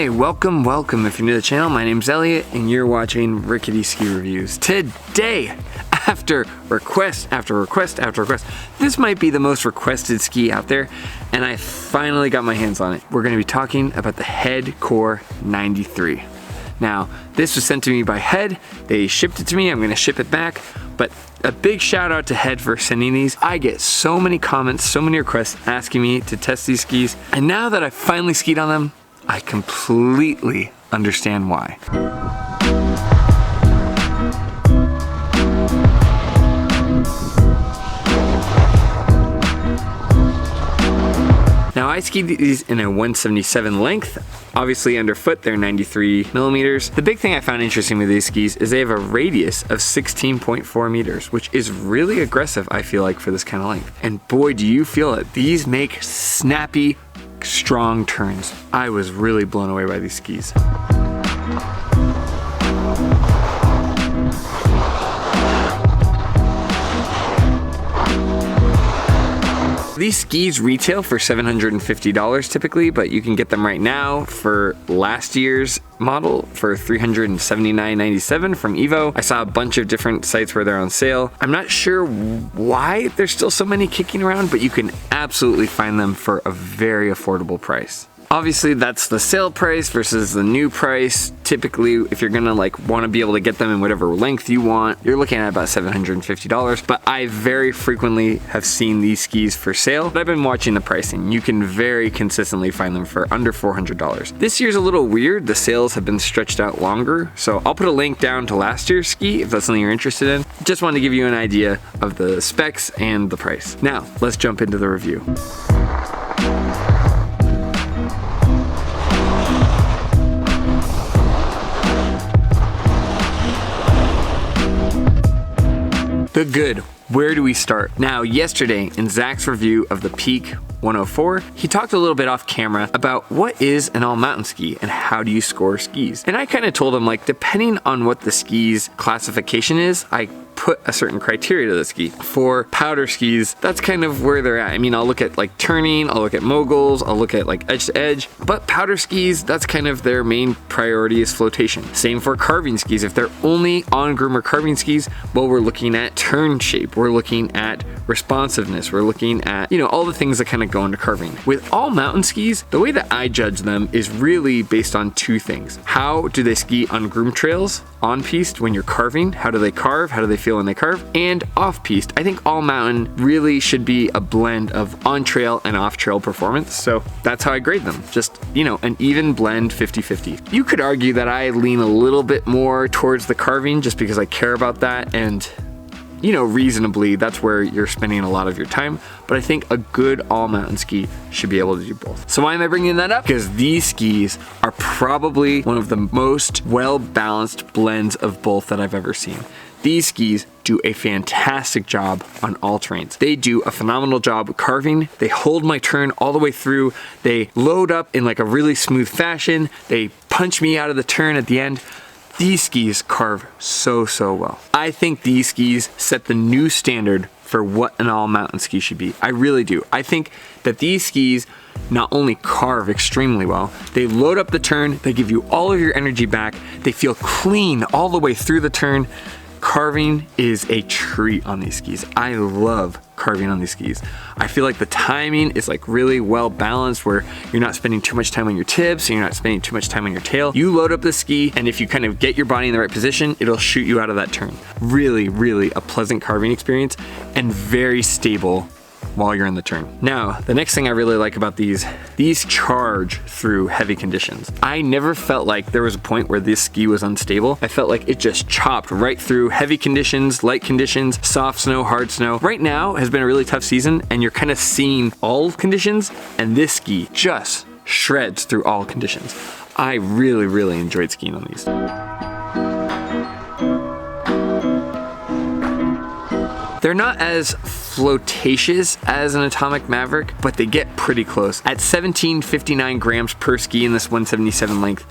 Hey, welcome. If you're new to the channel, my name's Elliott and you're watching Rickety Ski Reviews. Today, after request, this might be the most requested ski out there, and I finally got my hands on it. We're gonna be talking about the Head Core 93. Now, this was sent to me by Head. They shipped it to me. I'm gonna ship it back, but a big shout out to Head for sending these. I get so many comments, so many requests asking me to test these skis, and now that I finally skied on them, I completely understand why. Now, I skied these in a 177 length. Obviously underfoot, they're 93 millimeters. The big thing I found interesting with these skis is they have a radius of 16.4 meters, which is really aggressive, I feel like, for this kind of length. And boy, do you feel it. These make snappy, strong turns. I was really blown away by these skis. These skis retail for $750 typically, but you can get them right now for last year's model for $379.97 from Evo. I saw a bunch of different sites where they're on sale. I'm not sure why there's still so many kicking around, but you can absolutely find them for a very affordable price. Obviously, that's the sale price versus the new price. Typically, if you're gonna want to be able to get them in whatever length you want, you're looking at about $750. But I very frequently have seen these skis for sale. But I've been watching the pricing. You can very consistently find them for under $400. This year's a little weird. The sales have been stretched out longer. So I'll put a link down to last year's ski if that's something you're interested in. Just wanted to give you an idea of the specs and the price. Now, let's jump into the review. The good, where do we start? Now, yesterday in Zach's review of the Peak 104, he talked a little bit off camera about what is an all mountain ski and how do you score skis. And I kind of told him, depending on what the ski's classification is, I put a certain criteria to the ski. For powder skis, that's kind of where they're at. I mean, I'll look at turning, I'll look at moguls, I'll look at edge to edge, but powder skis, that's kind of their main priority is flotation. Same for carving skis. If they're only on groomer carving skis, well, we're looking at turn shape, we're looking at responsiveness, we're looking at, all the things that kind of go into carving. With all mountain skis, the way that I judge them is really based on two things. How do they ski on groom trails, on piste when you're carving? How do they carve? How do they feel when they carve? And off piste. I think all mountain really should be a blend of on trail and off trail performance. So that's how I grade them. Just, an even blend 50-50. You could argue that I lean a little bit more towards the carving just because I care about that, and reasonably, that's where you're spending a lot of your time. But I think a good all mountain ski should be able to do both. So why am I bringing that up? Because these skis are probably one of the most well-balanced blends of both that I've ever seen. These skis do a fantastic job on all terrains. They do a phenomenal job carving. They hold my turn all the way through. They load up in a really smooth fashion. They punch me out of the turn at the end. These skis carve so well. I think these skis set the new standard for what an all mountain ski should be. I really do. I think that these skis not only carve extremely well, they load up the turn, they give you all of your energy back, they feel clean all the way through the turn. Carving is a treat on these skis. I love carving on these skis. I feel like the timing is really well balanced, where you're not spending too much time on your tips and you're not spending too much time on your tail. You load up the ski, and if you kind of get your body in the right position, it'll shoot you out of that turn. Really a pleasant carving experience and very stable while you're in the turn. Now, the next thing I really like about these charge through heavy conditions. I never felt like there was a point where this ski was unstable. I felt like it just chopped right through heavy conditions, light conditions, soft snow, hard snow. Right now has been a really tough season, and you're kind of seeing all conditions, and this ski just shreds through all conditions. I really enjoyed skiing on these. They're not as flotacious as an Atomic Maverick, but they get pretty close. At 1759 grams per ski in this 177 length,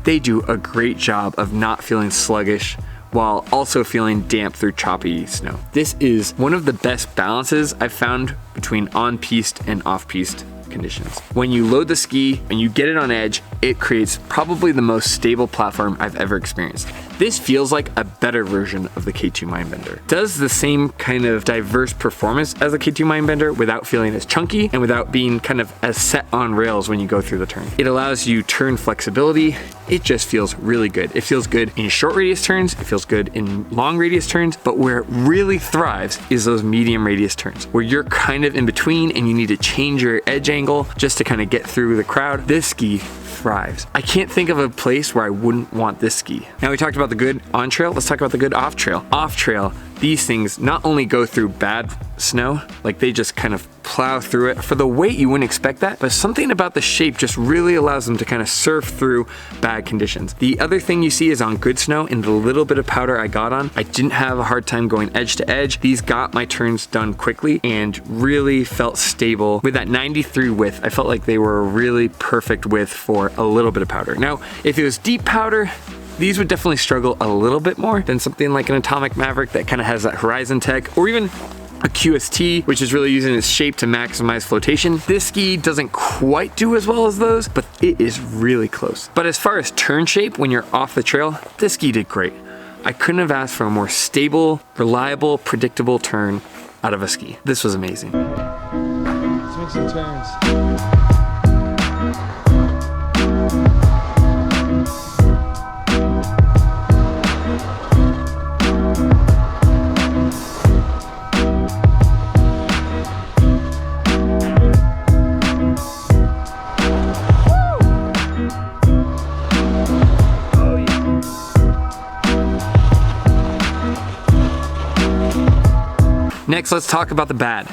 they do a great job of not feeling sluggish while also feeling damp through choppy snow. This is one of the best balances I've found between on-piste and off-piste conditions. When you load the ski and you get it on edge, it creates probably the most stable platform I've ever experienced. This feels like a better version of the K2 Mindbender. Does the same kind of diverse performance as the K2 Mindbender without feeling as chunky and without being kind of as set on rails when you go through the turn. It allows you turn flexibility. It just feels really good. It feels good in short radius turns, it feels good in long radius turns, but where it really thrives is those medium radius turns, where you're kind of in between and you need to change your edge angle just to kind of get through the crowd. This ski thrives. I can't think of a place where I wouldn't want this ski. Now we talked about the good on trail, let's talk about the good off trail. Off trail, these things not only go through bad snow, like they just kind of plow through it. For the weight, you wouldn't expect that, but something about the shape just really allows them to kind of surf through bad conditions. The other thing you see is on good snow, and the little bit of powder I got on, I didn't have a hard time going edge to edge. These got my turns done quickly and really felt stable. With that 93 width, I felt like they were a really perfect width for a little bit of powder. Now, if it was deep powder, these would definitely struggle a little bit more than something like an Atomic Maverick that kind of has that Horizon tech, or even a QST, which is really using its shape to maximize flotation. This ski doesn't quite do as well as those, but it is really close. But as far as turn shape, when you're off the trail, this ski did great. I couldn't have asked for a more stable, reliable, predictable turn out of a ski. This was amazing. Let's make some turns. Next, let's talk about the bad.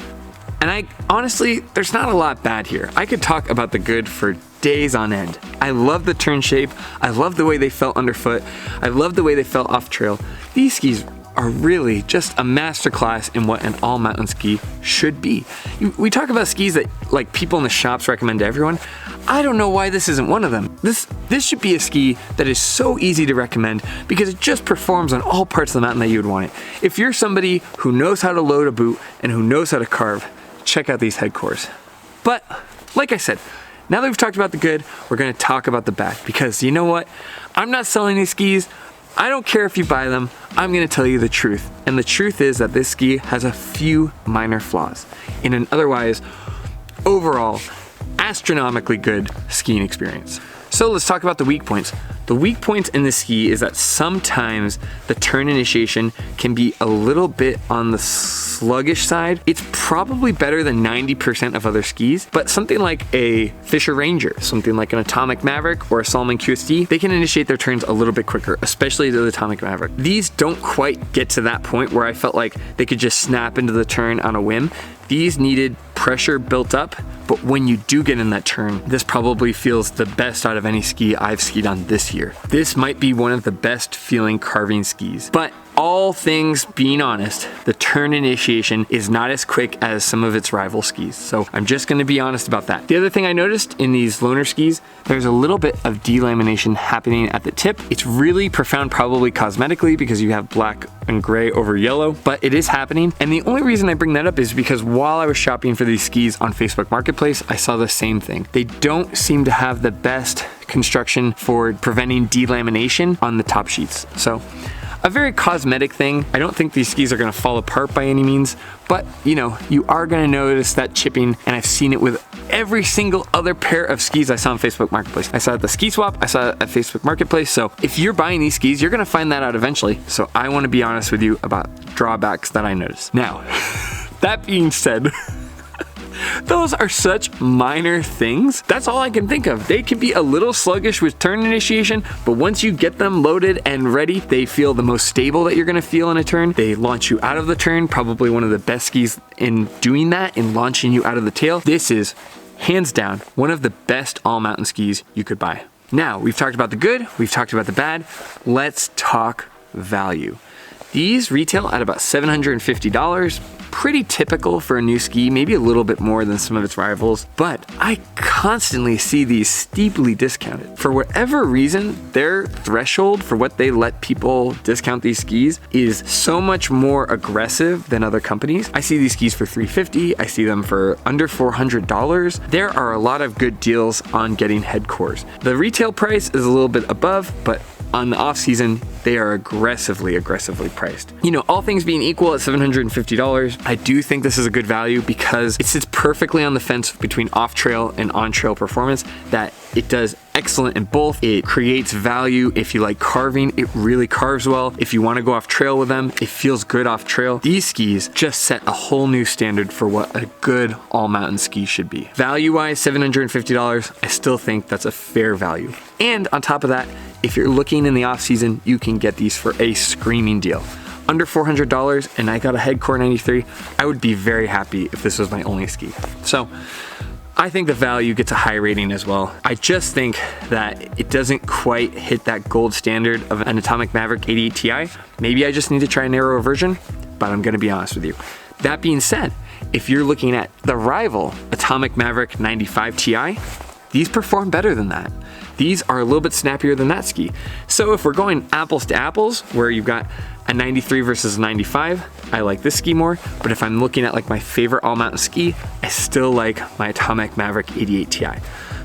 And honestly, there's not a lot bad here. I could talk about the good for days on end. I love the turn shape. I love the way they felt underfoot. I love the way they felt off trail. These skis are really just a masterclass in what an all mountain ski should be. We talk about skis that like people in the shops recommend to everyone. I don't know why this isn't one of them. This should be a ski that is so easy to recommend because it just performs on all parts of the mountain that you would want it. If you're somebody who knows how to load a boot and who knows how to carve, check out these head cores. But like I said, now that we've talked about the good, we're gonna talk about the bad, because you know what? I'm not selling these skis. I don't care if you buy them. I'm gonna tell you the truth. And the truth is that this ski has a few minor flaws in an otherwise overall astronomically good skiing experience. So let's talk about the weak points. The weak points in the ski is that sometimes the turn initiation can be a little bit on the sluggish side. It's probably better than 90% of other skis, but something like a Fisher Ranger, something like an Atomic Maverick or a Salomon QST, they can initiate their turns a little bit quicker, especially the Atomic Maverick. These don't quite get to that point where I felt like they could just snap into the turn on a whim. These needed pressure built up, but when you do get in that turn, this probably feels the best out of any ski I've skied on this year. This might be one of the best feeling carving skis, but all things being honest, the turn initiation is not as quick as some of its rival skis. So I'm just gonna be honest about that. The other thing I noticed in these loaner skis, there's a little bit of delamination happening at the tip. It's really profound, probably cosmetically, because you have black and gray over yellow, but it is happening. And the only reason I bring that up is because while I was shopping for these skis on Facebook Marketplace, I saw the same thing. They don't seem to have the best construction for preventing delamination on the top sheets. So a very cosmetic thing. I don't think these skis are gonna fall apart by any means, but you know, you are gonna notice that chipping, and I've seen it with every single other pair of skis I saw on Facebook Marketplace. I saw it at the Ski Swap, I saw it at Facebook Marketplace, so if you're buying these skis, you're gonna find that out eventually. So I wanna be honest with you about drawbacks that I noticed. Now, that being said, those are such minor things. That's all I can think of. They can be a little sluggish with turn initiation, but once you get them loaded and ready, they feel the most stable that you're gonna feel in a turn. They launch you out of the turn, probably one of the best skis in doing that, in launching you out of the tail. This is, hands down, one of the best all mountain skis you could buy. Now, we've talked about the good, we've talked about the bad. Let's talk value. These retail at about $750. Pretty typical for a new ski, maybe a little bit more than some of its rivals, but I constantly see these steeply discounted. For whatever reason, their threshold for what they let people discount these skis is so much more aggressive than other companies. I see these skis for $350, I see them for under $400. There are a lot of good deals on getting head cores. The retail price is a little bit above, but on the off season, they are aggressively priced. You know, all things being equal at $750, I do think this is a good value because it sits perfectly on the fence between off-trail and on-trail performance, that it does excellent in both. It creates value. If you like carving, it really carves well. If you want to go off trail with them, it feels good off trail. These skis just set a whole new standard for what a good all mountain ski should be. Value-wise, $750, I still think that's a fair value. And on top of that, if you're looking in the off season, you can get these for a screaming deal. Under $400 and I got a Headcore 93, I would be very happy if this was my only ski. So I think the value gets a high rating as well. I just think that it doesn't quite hit that gold standard of an Atomic Maverick 88 Ti. Maybe I just need to try a narrower version, but I'm gonna be honest with you. That being said, if you're looking at the rival Atomic Maverick 95 Ti, these perform better than that. These are a little bit snappier than that ski. So if we're going apples to apples, where you've got a 93 versus a 95, I like this ski more. But if I'm looking at like my favorite all mountain ski, I still like my Atomic Maverick 88 Ti.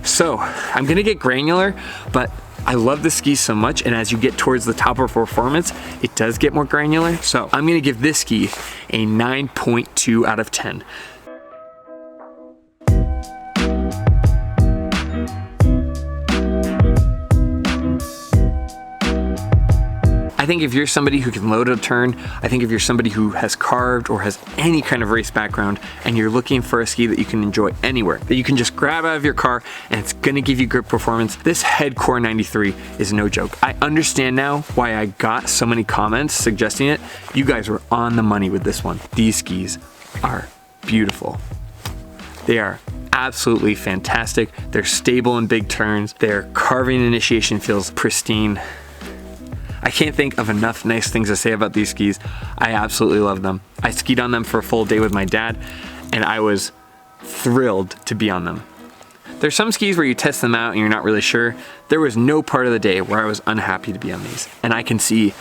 So I'm gonna get granular, but I love this ski so much, and as you get towards the top of performance, it does get more granular. So I'm gonna give this ski a 9.2 out of 10. I think if you're somebody who can load a turn, I think if you're somebody who has carved or has any kind of race background and you're looking for a ski that you can enjoy anywhere, that you can just grab out of your car and it's gonna give you grip performance, this Headcore 93 is no joke. I understand now why I got so many comments suggesting it. You guys were on the money with this one. These skis are beautiful. They are absolutely fantastic. They're stable in big turns. Their carving initiation feels pristine. I can't think of enough nice things to say about these skis. I absolutely love them. I skied on them for a full day with my dad, and I was thrilled to be on them. There's some skis where you test them out and you're not really sure. There was no part of the day where I was unhappy to be on these. And I can see,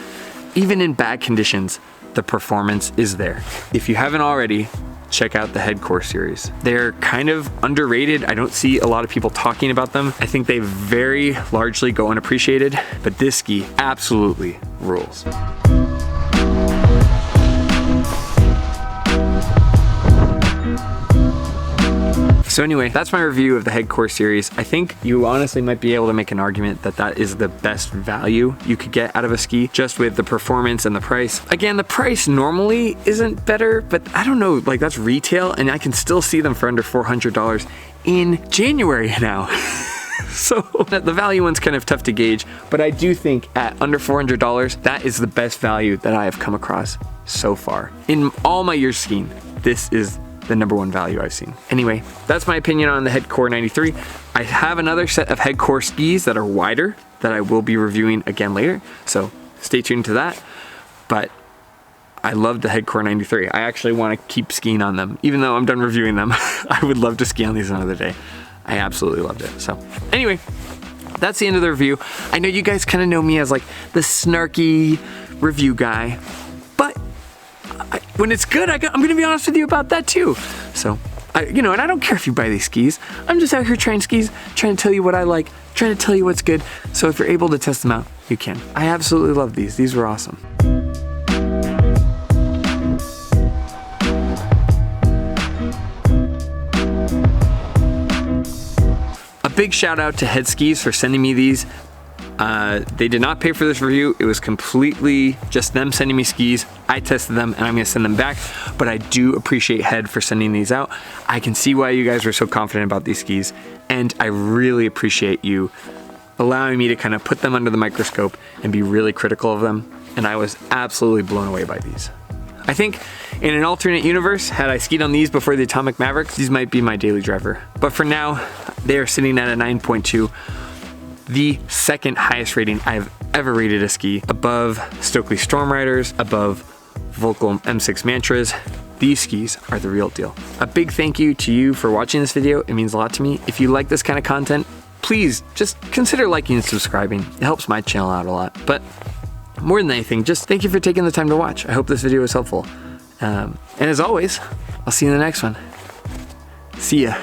even in bad conditions, the performance is there. If you haven't already, check out the Headcore series. They're kind of underrated. I don't see a lot of people talking about them. I think they very largely go unappreciated, but this ski absolutely rules. So anyway, that's my review of the Headcore series. I think you honestly might be able to make an argument that that is the best value you could get out of a ski, just with the performance and the price. Again, the price normally isn't better, but I don't know, like that's retail and I can still see them for under $400 in January now. So the value one's kind of tough to gauge, but I do think at under $400, that is the best value that I have come across so far. In all my years skiing, this is the #1 value I've seen. Anyway, that's my opinion on the Headcore 93. I have another set of Headcore skis that are wider that I will be reviewing again later, so stay tuned to that. But I love the Headcore 93. I actually want to keep skiing on them. Even though I'm done reviewing them, I would love to ski on these another day. I absolutely loved it. So anyway, that's the end of the review. I know you guys kind of know me as like the snarky review guy, but when it's good, I'm gonna be honest with you about that too. So, and I don't care if you buy these skis. I'm just out here trying skis, trying to tell you what I like, trying to tell you what's good. So if you're able to test them out, you can. I absolutely love these. These were awesome. A big shout out to Head Skis for sending me these. They did not pay for this review. It was completely just them sending me skis. I tested them and I'm gonna send them back, but I do appreciate Head for sending these out. I can see why you guys were so confident about these skis, and I really appreciate you allowing me to kind of put them under the microscope and be really critical of them, and I was absolutely blown away by these. I think in an alternate universe, had I skied on these before the Atomic Mavericks, these might be my daily driver. But for now, they are sitting at a 9.2. the second highest rating I've ever rated a ski, above Stokely Storm Riders, above Volcom M6 Mantras. These skis are the real deal. A big thank you to you for watching this video. It means a lot to me. If you like this kind of content, please just consider liking and subscribing. It helps my channel out a lot. But more than anything, just thank you for taking the time to watch. I hope this video was helpful. And as always, I'll see you in the next one. See ya.